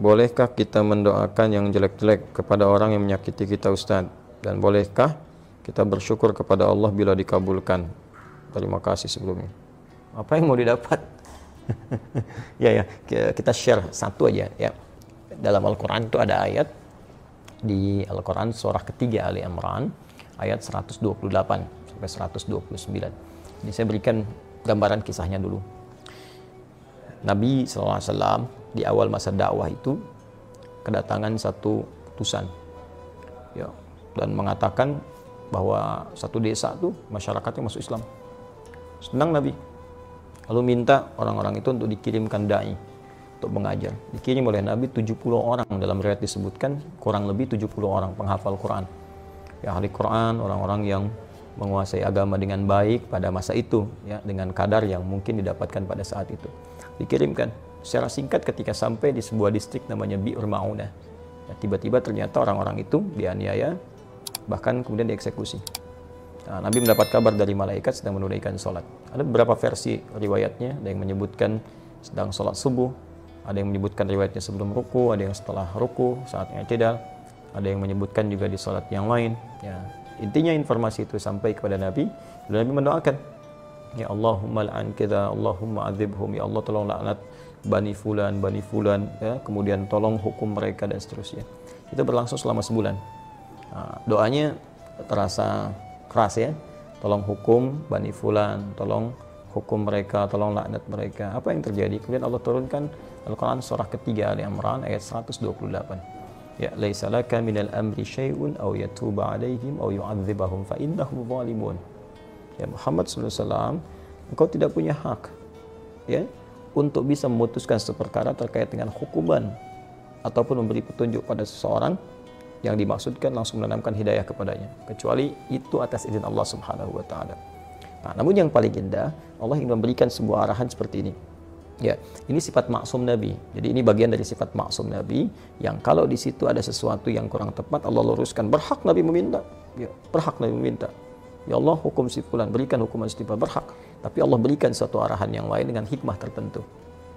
bolehkah kita mendoakan yang jelek-jelek kepada orang yang menyakiti kita Ustaz? Dan bolehkah kita bersyukur kepada Allah bila dikabulkan? Terima kasih sebelumnya. Apa yang mau didapat? Ya, kita share satu aja ya. Dalam Al-Quran itu ada ayat di Al-Quran surah ketiga Ali Imran ayat 128 sampai 129. Ini saya berikan gambaran kisahnya dulu. Nabi SAW di awal masa dakwah itu kedatangan satu utusan ya, dan mengatakan bahwa satu desa tuh masyarakatnya masuk Islam. Senang Nabi, lalu minta orang-orang itu untuk dikirimkan dai untuk mengajar. Dikirim oleh Nabi 70 orang, dalam riwayat disebutkan kurang lebih 70 orang penghafal Quran ya, ahli Quran, orang-orang yang menguasai agama dengan baik pada masa itu ya, dengan kadar yang mungkin didapatkan pada saat itu. Dikirimkan secara singkat, ketika sampai di sebuah distrik namanya Bi'ur Ma'unah ya, tiba-tiba ternyata orang-orang itu dianiaya, bahkan kemudian dieksekusi. Nah, Nabi mendapat kabar dari malaikat sedang menunaikan sholat. Ada beberapa versi riwayatnya, ada yang menyebutkan sedang sholat subuh, ada yang menyebutkan riwayatnya sebelum ruku, ada yang setelah ruku saat i'tidal, ada yang menyebutkan juga di sholat yang lain ya. Intinya informasi itu sampai kepada Nabi, dan Nabi mendoakan, ya Allahumma la'an kita, Allahumma adzibhum, ya Allah tolong laknat bani fulan ya, kemudian tolong hukum mereka dan seterusnya. Itu berlangsung selama sebulan. Nah, doanya terasa keras ya, tolong hukum bani fulan, tolong hukum mereka, tolong laknat mereka. Apa yang terjadi? Kemudian Allah turunkan Al-Quran surah ketiga Ali Imran ayat 128. Ya, laisa laka minal amri syai'un aw yatuba 'alaihim aw yu'adzibahum fa innahum zalimun. Ya Muhammad SAW, engkau tidak punya hak ya untuk bisa memutuskan seperkara terkait dengan hukuman ataupun memberi petunjuk pada seseorang yang dimaksudkan langsung menanamkan hidayah kepadanya, kecuali itu atas izin Allah Subhanahu wa taala. Nah, namun yang paling indah, Allah ingin memberikan sebuah arahan seperti ini. Ya, ini sifat maksum Nabi. Jadi ini bagian dari sifat maksum Nabi yang kalau di situ ada sesuatu yang kurang tepat, Allah luruskan. Berhak Nabi meminta. Ya, berhak Nabi meminta. Ya Allah, hukum si fulan, berikan hukuman setimpal, berhak. Tapi Allah berikan suatu arahan yang lain dengan hikmah tertentu.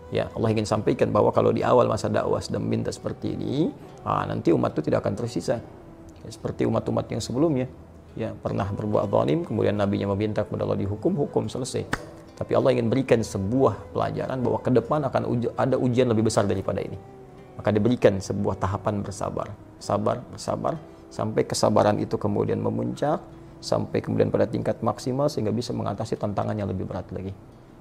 Ya, Allah ingin sampaikan bahwa kalau di awal masa dakwah sedang meminta seperti ini, nanti umat itu tidak akan tersisa. Ya, seperti umat-umat yang sebelumnya. Ya, pernah berbuat zalim, kemudian nabinya meminta kepada Allah dihukum, hukum selesai. Tapi Allah ingin berikan sebuah pelajaran bahwa ke depan akan ada ujian lebih besar daripada ini. Maka diberikan sebuah tahapan bersabar, bersabar, sampai kesabaran itu kemudian memuncak, sampai kemudian pada tingkat maksimal sehingga bisa mengatasi tantangan yang lebih berat lagi.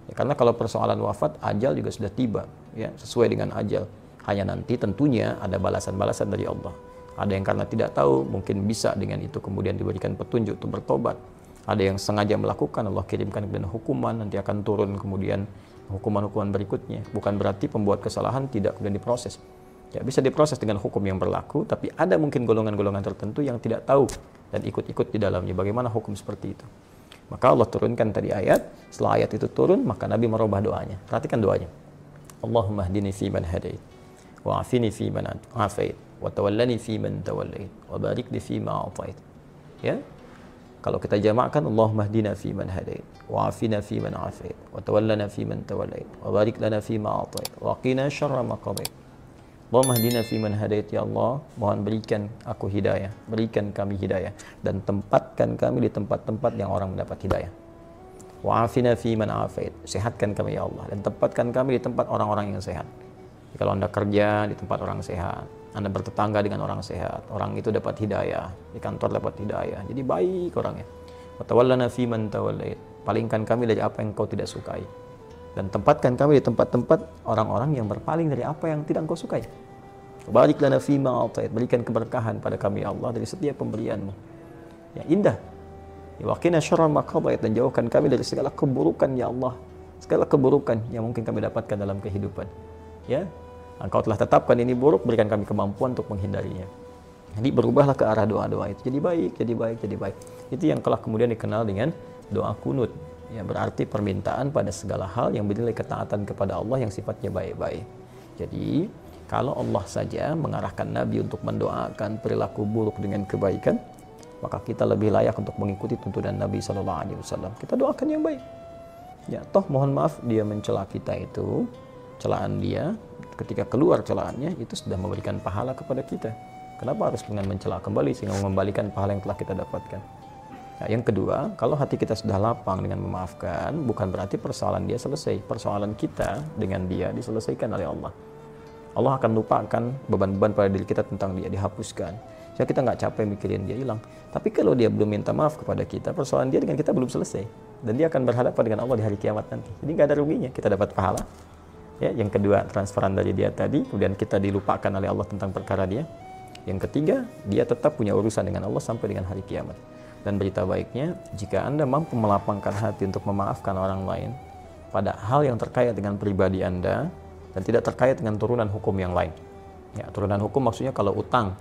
Ya, karena kalau persoalan wafat, ajal juga sudah tiba, ya, sesuai dengan ajal. Hanya nanti tentunya ada balasan-balasan dari Allah. Ada yang karena tidak tahu, mungkin bisa dengan itu kemudian diberikan petunjuk untuk bertobat. Ada yang sengaja melakukan, Allah kirimkan kemudian hukuman, nanti akan turun kemudian hukuman-hukuman berikutnya. Bukan berarti pembuat kesalahan tidak kemudian diproses. Ya, bisa diproses dengan hukum yang berlaku, tapi ada mungkin golongan-golongan tertentu yang tidak tahu dan ikut-ikut di dalamnya. Bagaimana hukum seperti itu? Maka Allah turunkan tadi ayat, setelah ayat itu turun, maka Nabi merubah doanya. Perhatikan doanya. Allahumma hdini fi man hadait, wa afini fi man afait, wa tawallani fi man tawallait, wa barik li fi ma atait. Ya. Kalau kita jamakkan, Allahumma hdina fi man hadait, wa afina fi man afait, wa tawallana fi man tawallait, wa barik lana fi ma atait, wa qina syarra ma qadait. Allahumma hdina fi man hadait, ya Allah, mohon berikan aku hidayah, berikan kami hidayah, dan tempatkan kami di tempat-tempat yang orang mendapat hidayah. Wa afina fi man afait, sehatkan kami ya Allah, dan tempatkan kami di tempat orang-orang yang sehat. Jadi, kalau Anda kerja di tempat orang sehat, Anda bertetangga dengan orang sehat, orang itu dapat hidayah, di kantor dapat hidayah, jadi baik orangnya. Wa tawallana fi man tawallait, palingkan kami dari apa yang Kau tidak sukai, dan tempatkan kami di tempat-tempat orang-orang yang berpaling dari apa yang tidak Engkau sukai. Barik lana fima atait, berikan keberkahan pada kami ya Allah dari setiap pemberian-Mu. Ya, indah. Ya, waqina syarra ma qadait, dan jauhkan kami dari segala keburukan ya Allah, segala keburukan yang mungkin kami dapatkan dalam kehidupan. Ya, Engkau telah tetapkan ini buruk, berikan kami kemampuan untuk menghindarinya. Jadi berubahlah ke arah doa-doa itu. Jadi baik, jadi baik, jadi baik. Itu yang telah kemudian dikenal dengan doa kunut. Ya, berarti permintaan pada segala hal yang bernilai ketaatan kepada Allah yang sifatnya baik-baik. Jadi, kalau Allah saja mengarahkan Nabi untuk mendoakan perilaku buruk dengan kebaikan, maka kita lebih layak untuk mengikuti tuntunan Nabi SAW. Kita doakan yang baik. Ya, toh mohon maaf dia mencela kita itu, celaan dia, ketika keluar celahannya itu sudah memberikan pahala kepada kita. Kenapa harus dengan mencela kembali sehingga mengembalikan pahala yang telah kita dapatkan? Nah, yang kedua, kalau hati kita sudah lapang dengan memaafkan, bukan berarti persoalan dia selesai. Persoalan kita dengan dia diselesaikan oleh Allah. Allah akan lupakan beban-beban pada diri kita tentang dia, dihapuskan. Jadi kita nggak capek mikirin dia hilang. Tapi kalau dia belum minta maaf kepada kita, persoalan dia dengan kita belum selesai. Dan dia akan berhadapan dengan Allah di hari kiamat nanti. Jadi nggak ada ruginya, kita dapat pahala. Ya, yang kedua, transferan dari dia tadi, kemudian kita dilupakan oleh Allah tentang perkara dia. Yang ketiga, dia tetap punya urusan dengan Allah sampai dengan hari kiamat. Dan berita baiknya, jika Anda mampu melapangkan hati untuk memaafkan orang lain pada hal yang terkait dengan pribadi Anda dan tidak terkait dengan turunan hukum yang lain. Ya, turunan hukum maksudnya kalau utang,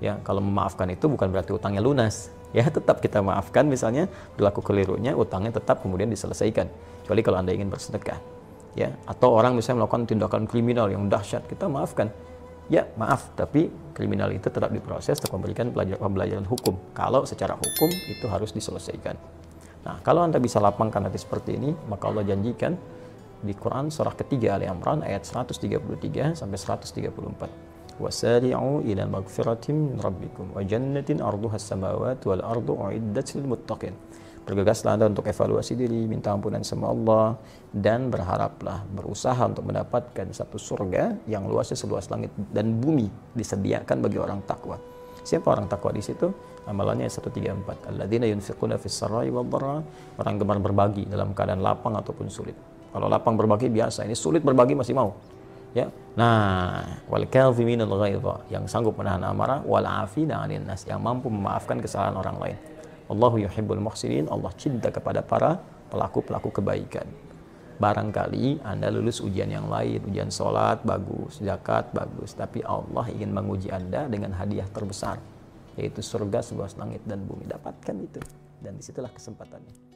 ya, kalau memaafkan itu bukan berarti utangnya lunas. Ya, tetap kita maafkan, misalnya berlaku kelirunya, utangnya tetap kemudian diselesaikan. Kecuali kalau Anda ingin bersedekah. Ya, atau orang misalnya melakukan tindakan kriminal yang dahsyat, kita maafkan. Ya, maaf, tapi kriminal itu tetap diproses untuk memberikan pembelajaran hukum. Kalau secara hukum itu harus diselesaikan. Nah, kalau Anda bisa lapangkan hati seperti ini, maka Allah janjikan di Quran surah ketiga Ali Imran ayat 133 sampai 134. Wasari'u ila magfiratin min rabbikum wa jannatin arduha as-samawati wal ardu uiddat lil muttaqin. Bergegaslah Anda untuk evaluasi diri, minta ampunan sama Allah, dan berharaplah, berusaha untuk mendapatkan satu surga yang luasnya seluas langit dan bumi, disediakan bagi orang takwa. Siapa orang takwa di situ? Amalannya 134. Alladzina yunfiquna fis sarai wad dharra, orang gemar berbagi dalam keadaan lapang ataupun sulit. Kalau lapang berbagi biasa, ini sulit berbagi masih mau. Ya. Nah, wal kadhiminal ghaidha, yang sanggup menahan amarah, wal 'afina 'anil nas, yang mampu memaafkan kesalahan orang lain. Allahu yuhibbul muhsinin, Allah cinta kepada para pelaku-pelaku kebaikan. Barangkali Anda lulus ujian yang lain, ujian sholat bagus, zakat bagus, tapi Allah ingin menguji Anda dengan hadiah terbesar, yaitu surga seluas langit dan bumi. Dapatkan itu, dan disitulah kesempatannya.